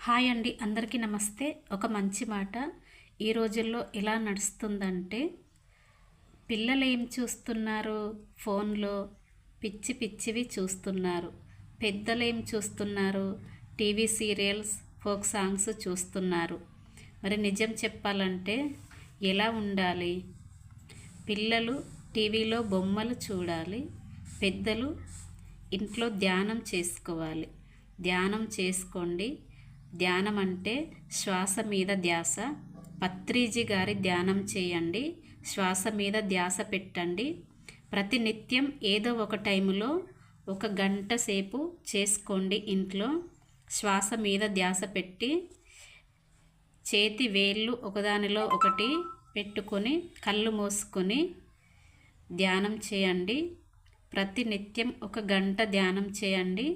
Hi అండి, అందరికీ నమస్తే. ఒక మంచి మాట ఈ రోజుల్లో ఎలా నడుస్తుందంటే, పిల్లలు ఏం చూస్తున్నారు, ఫోన్లో పిచ్చి పిచ్చివి చూస్తున్నారు. పెద్దలు ఏం చూస్తున్నారు, టీవీ సీరియల్స్, ఫోక్ సాంగ్స్ చూస్తున్నారు. మరి నిజం చెప్పాలంటే ఎలా ఉండాలి? పిల్లలు టీవీలో బొమ్మలు చూడాలి, పెద్దలు ఇంట్లో ధ్యానం చేసుకోవాలి. ధ్యానం చేసుకోండి. ధ్యానం అంటే శ్వాస మీద ధ్యాస. పత్రిజీ గారి ధ్యానం చేయండి. శ్వాస మీద ధ్యాస పెట్టండి. ప్రతినిత్యం ఏదో ఒక టైంలో 1 గంట సేపు చేసుకోండి. ఇంట్లో శ్వాస మీద ధ్యాస పెట్టి చేతి వేళ్ళు ఒకదానిలో ఒకటి పెట్టుకొని కళ్ళు మూసుకొని ధ్యానం చేయండి. ప్రతినిత్యం 1 గంట ధ్యానం చేయండి.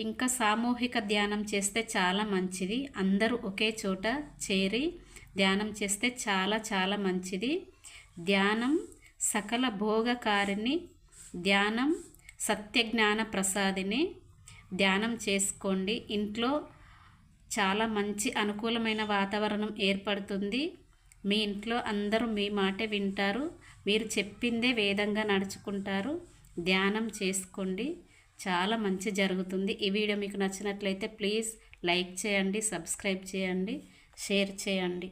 ఇంకా సామూహిక ధ్యానం చేస్తే చాలా మంచిది. అందరూ ఒకే చోట చేరి ధ్యానం చేస్తే చాలా చాలా మంచిది. ధ్యానం సకల భోగకారిణి, ధ్యానం సత్యజ్ఞాన ప్రసాదిని. ధ్యానం చేసుకోండి. ఇంట్లో చాలా మంచి అనుకూలమైన వాతావరణం ఏర్పడుతుంది. మీ ఇంట్లో అందరూ మీ మాటే వింటారు. మీరు చెప్పిందే వేదంగా నడుచుకుంటారు. ధ్యానం చేసుకోండి, చాలా మంచి జరుగుతుంది. ఈ వీడియో మీకు నచ్చినట్లయితే ప్లీజ్ లైక్ చేయండి, సబ్స్క్రైబ్ చేయండి, షేర్ చేయండి.